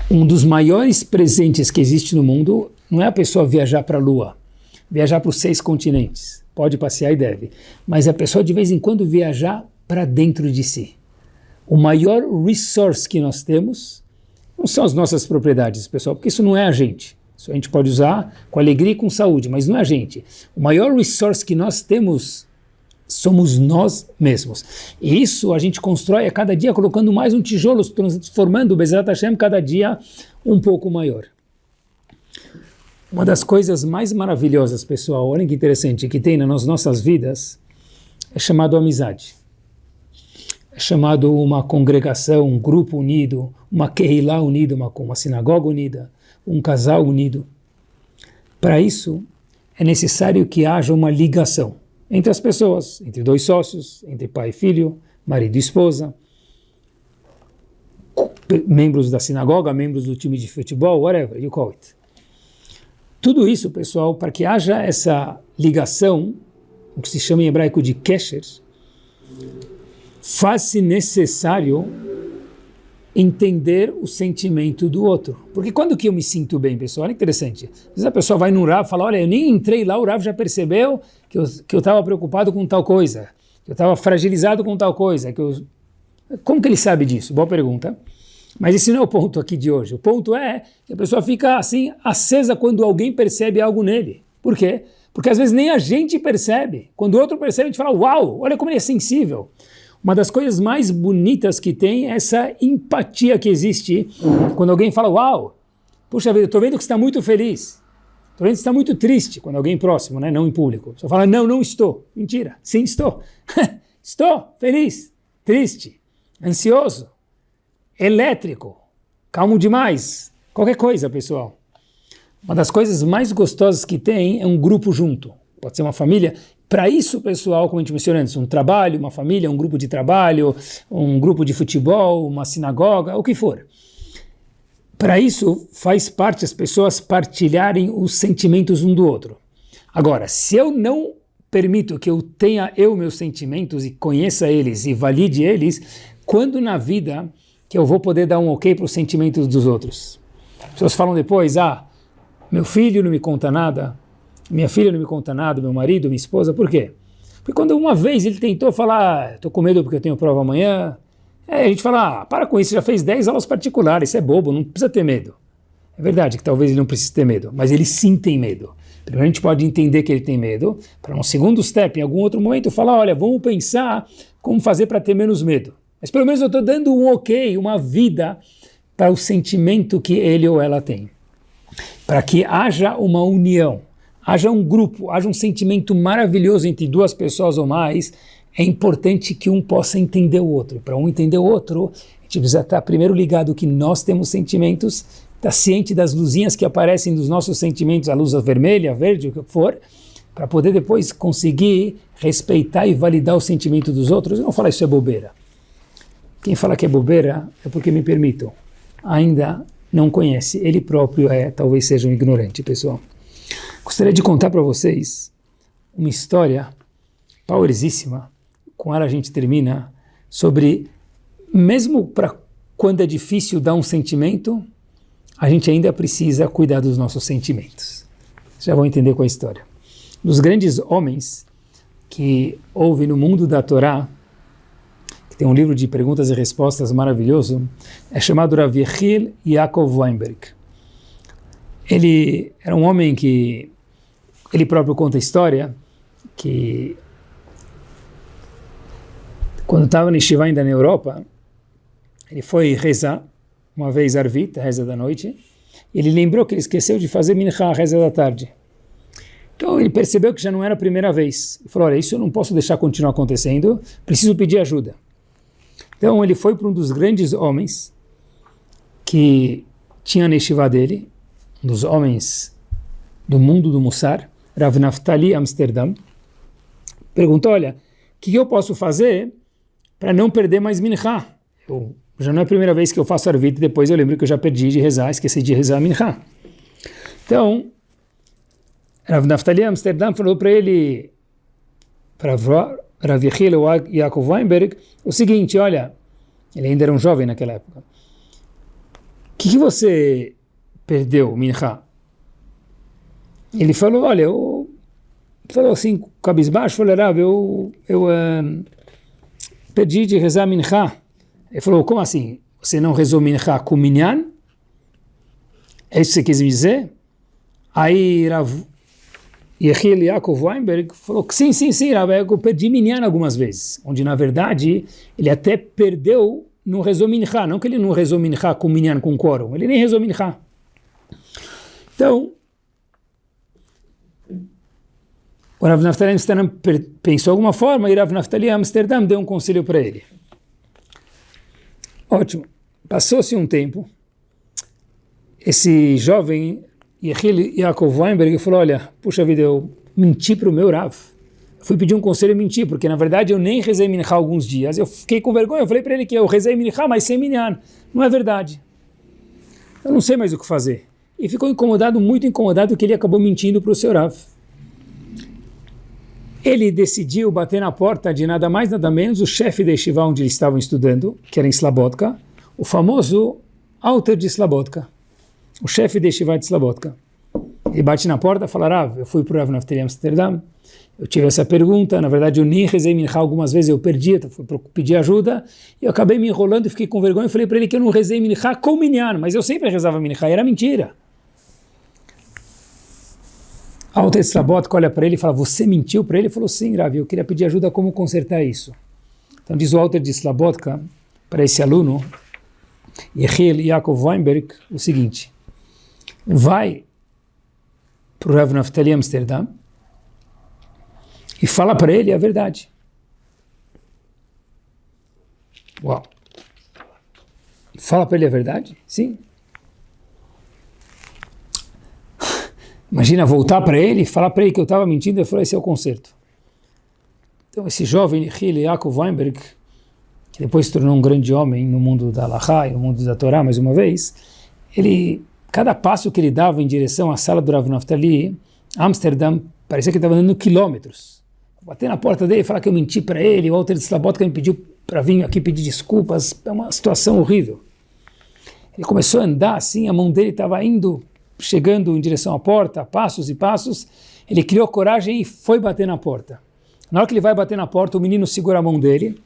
Um dos maiores presentes que existe no mundo não é a pessoa viajar para a Lua. viajar para os 6 continentes. Pode passear e deve. Mas a pessoa de vez em quando viajar para dentro de si. O maior resource que nós temos não são as nossas propriedades, pessoal, porque isso não é a gente. Isso a gente pode usar com alegria e com saúde, mas não é a gente. O maior resource que nós temos somos nós mesmos. E isso a gente constrói a cada dia, colocando mais um tijolo, transformando o Bezerra Hashem cada dia um pouco maior. Uma das coisas mais maravilhosas, pessoal, olhem que interessante, que tem nas nossas vidas, é chamado amizade. É chamado uma congregação, um grupo unido, uma Kehilá unida, uma sinagoga unida, um casal unido. Para isso, é necessário que haja uma ligação entre as pessoas, entre 2 sócios, entre pai e filho, marido e esposa, membros da sinagoga, membros do time de futebol, whatever you call it. Tudo isso, pessoal, para que haja essa ligação, o que se chama em hebraico de kesher, faz-se necessário entender o sentimento do outro. Porque quando que eu me sinto bem, pessoal? Olha que interessante. Às vezes a pessoa vai no Rav e fala, olha, eu nem entrei lá, o Rav já percebeu que eu estava preocupado com tal coisa, que eu estava fragilizado com tal coisa. Como que ele sabe disso? Boa pergunta. Mas esse não é o ponto aqui de hoje. O ponto é que a pessoa fica assim, acesa quando alguém percebe algo nele. Por quê? Porque às vezes nem a gente percebe. Quando o outro percebe, a gente fala, uau, olha como ele é sensível. Uma das coisas mais bonitas que tem é essa empatia que existe quando alguém fala, uau, puxa vida, eu estou vendo que você está muito feliz. Estou vendo que você está muito triste, quando alguém próximo, né, não em público. Só fala, não, não estou. Mentira, sim estou. Estou feliz, triste, ansioso, elétrico, calmo demais, qualquer coisa, pessoal. Uma das coisas mais gostosas que tem é um grupo junto. Pode ser uma família. Para isso, pessoal, como a gente mencionou antes, um trabalho, uma família, um grupo de trabalho, um grupo de futebol, uma sinagoga, o que for. Para isso, faz parte as pessoas partilharem os sentimentos um do outro. Agora, se eu não permito que eu tenha meus sentimentos e conheça eles e valide eles, quando na vida que eu vou poder dar um ok para os sentimentos dos outros? As pessoas falam depois, meu filho não me conta nada, minha filha não me conta nada, meu marido, minha esposa, por quê? Porque quando uma vez ele tentou falar, estou com medo porque eu tenho prova amanhã, a gente fala, para com isso, já fez 10 aulas particulares, isso é bobo, não precisa ter medo. É verdade que talvez ele não precise ter medo, mas ele sim tem medo. Primeiro a gente pode entender que ele tem medo, para um segundo step, em algum outro momento, falar, olha, vamos pensar como fazer para ter menos medo. Mas pelo menos eu estou dando um ok, uma vida para o sentimento que ele ou ela tem. Para que haja uma união, haja um grupo, haja um sentimento maravilhoso entre 2 pessoas ou mais, é importante que um possa entender o outro. Para um entender o outro, a gente precisa estar primeiro ligado que nós temos sentimentos, estar ciente das luzinhas que aparecem dos nossos sentimentos, a luz vermelha, verde, o que for, para poder depois conseguir respeitar e validar o sentimento dos outros. Eu não falo isso é bobeira. Quem fala que é bobeira é porque, me permitam, ainda não conhece. Ele próprio talvez seja um ignorante, pessoal. Gostaria de contar para vocês uma história powerosíssima, com ela a gente termina, sobre, mesmo para quando é difícil dar um sentimento, a gente ainda precisa cuidar dos nossos sentimentos. Já vão entender com a história. Dos grandes homens que houve no mundo da Torá, que tem um livro de perguntas e respostas maravilhoso, é chamado Rav Yechiel Yaakov Weinberg. Ele era um homem que, ele próprio conta a história, que quando estava em Shiva ainda na Europa, ele foi rezar, uma vez Arvit, a reza da noite, e ele lembrou que ele esqueceu de fazer Mincha, a reza da tarde. Então ele percebeu que já não era a primeira vez. Ele falou, olha, isso eu não posso deixar continuar acontecendo, preciso pedir ajuda. Então ele foi para um dos grandes homens que tinha na Yeshiva dele, um dos homens do mundo do Mussar, Rav Naftali Amsterdam, perguntou, olha, o que eu posso fazer para não perder mais Mincha? Já não é a primeira vez que eu faço Arvit, e depois eu lembro que eu já perdi de rezar, esqueci de rezar Mincha. Então, Rav Naftali Amsterdam falou para ele, para Rav Yechiel Yaakov Weinberg, o seguinte, olha, ele ainda era um jovem naquela época, o que você perdeu, Mincha? Ele falou, olha, eu falou assim, cabisbaixo, falou, Rav, eu perdi de rezar minchá. Ele falou, como assim? Você não rezou minchá com minyan? É isso que você quis me dizer? Aí Rav Yechiel Yaakov Weinberg falou que sim, Rav, eu perdi minyan algumas vezes, onde na verdade ele até perdeu, não rezou minchá, não que ele não rezou minchá com minyan, com quórum, ele nem rezou minchá. Então, o Rav Naftali Amsterdam pensou alguma forma e Rav Naftali Amsterdam deu um conselho para ele. Ótimo. Passou-se um tempo, esse jovem Yechiel Yaakov Weinberg falou, olha, puxa vida, eu menti para o meu Rav. Fui pedir um conselho e menti, porque na verdade eu nem rezei minchá alguns dias. Eu fiquei com vergonha, eu falei para ele que eu rezei minchá, mas sem minyan. Não é verdade. Eu não sei mais o que fazer. E ficou incomodado, muito incomodado, que ele acabou mentindo para o seu Rav. Ele decidiu bater na porta de nada mais, nada menos, o chefe da yeshiva onde eles estavam estudando, que era em Slabodka, o famoso Alter de Slabodka, o chefe da yeshiva de Slabodka. Ele bate na porta e fala, Rav, eu fui para o Rav Naftali Amsterdam, eu tive essa pergunta, na verdade eu nem rezei minchá algumas vezes, eu perdi, eu fui pedir ajuda, e eu acabei me enrolando e fiquei com vergonha, e falei para ele que eu não rezei minchá com minyan, mas eu sempre rezava minchá, era mentira. A Alter de Slabodka olha para ele e fala, você mentiu para ele? Ele falou, sim, Rav, eu queria pedir ajuda como consertar isso. Então diz o Alter de Slabodka para esse aluno, Yechiel Yaakov Weinberg, o seguinte, vai para o Rav Naftali Amsterdam e fala para ele a verdade. Uau! Fala para ele a verdade? Sim. Imagina voltar para ele e falar para ele que eu estava mentindo, e falar, esse é o conserto. Então esse jovem Yechiel Yaakov Weinberg, que depois se tornou um grande homem no mundo da Halachá e no mundo da Torá, mais uma vez, cada passo que ele dava em direção à sala do Rav Naftali Amsterdam, parecia que ele estava andando quilômetros. Bater na porta dele e falar que eu menti para ele, o Alter de Slabodka me pediu para vir aqui pedir desculpas, é uma situação horrível. Ele começou a andar assim, a mão dele estava chegando em direção à porta, passos e passos, ele criou coragem e foi bater na porta. Na hora que ele vai bater na porta, o menino segura a mão dele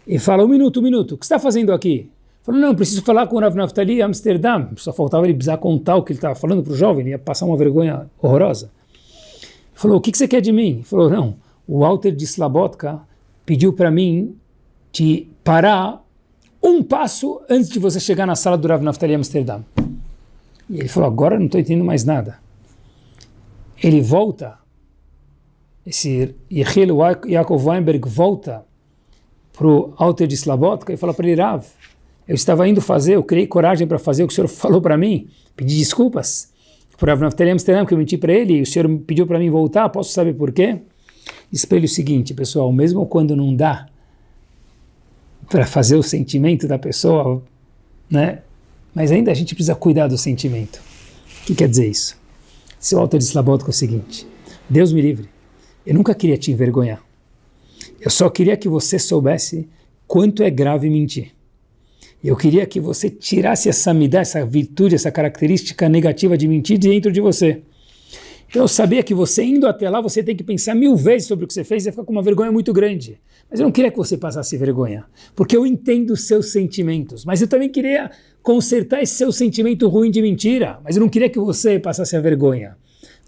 e fala, um minuto, o que você está fazendo aqui? Ele falou, não, preciso falar com o Rav Naftali Amsterdam, só faltava ele precisar contar o que ele estava falando para o jovem, ele ia passar uma vergonha horrorosa. Ele falou, o que você quer de mim? Ele falou, não, o Alter de Slabodka pediu para mim te parar um passo antes de você chegar na sala do Rav Naftali Amsterdam. E ele falou, agora não estou entendendo mais nada. Ele volta, esse Yechiel Yaakov Weinberg volta para o Alter de Slabodka e fala para ele, Rav, eu estava indo fazer, eu criei coragem para fazer o que o senhor falou para mim, pedi desculpas para o Rav Naftali Amsterdam, que eu menti para ele, e o senhor pediu para mim voltar, posso saber por quê? Diz para ele o seguinte, pessoal, mesmo quando não dá para fazer o sentimento da pessoa, né? Mas ainda a gente precisa cuidar do sentimento. O que quer dizer isso? Seu Alter de Slabodka é o seguinte, Deus me livre, eu nunca queria te envergonhar. Eu só queria que você soubesse quanto é grave mentir. Eu queria que você tirasse essa midá, essa virtude, essa característica negativa de mentir dentro de você. Eu sabia que você indo até lá, você tem que pensar 1000 vezes sobre o que você fez e ficar com uma vergonha muito grande. Mas eu não queria que você passasse vergonha, porque eu entendo os seus sentimentos. Mas eu também queria consertar esse seu sentimento ruim de mentira. Mas eu não queria que você passasse a vergonha.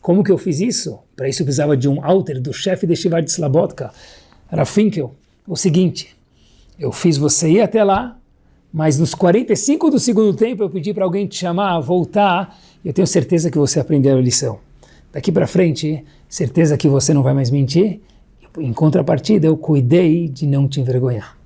Como que eu fiz isso? Para isso eu precisava de um alter, do chefe de Yeshiva de Slabodka, Rav Finkel. O seguinte, eu fiz você ir até lá, mas nos 45 do segundo tempo eu pedi para alguém te chamar, voltar, e eu tenho certeza que você aprendeu a lição. Daqui para frente, certeza que você não vai mais mentir. Em contrapartida, eu cuidei de não te envergonhar.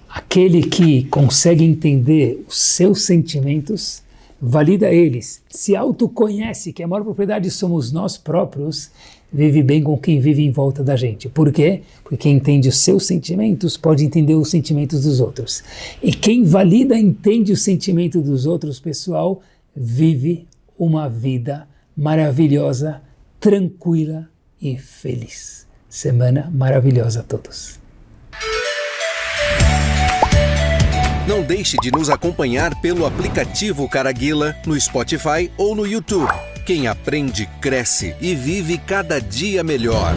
Aquele que consegue entender os seus sentimentos, valida eles, se autoconhece, que a maior propriedade somos nós próprios, vive bem com quem vive em volta da gente. Por quê? Porque quem entende os seus sentimentos pode entender os sentimentos dos outros. E quem valida, entende o sentimento dos outros, pessoal, vive uma vida maravilhosa, tranquila e feliz. Semana maravilhosa a todos. Não deixe de nos acompanhar pelo aplicativo Caraguila, no Spotify ou no YouTube. Quem aprende, cresce e vive cada dia melhor.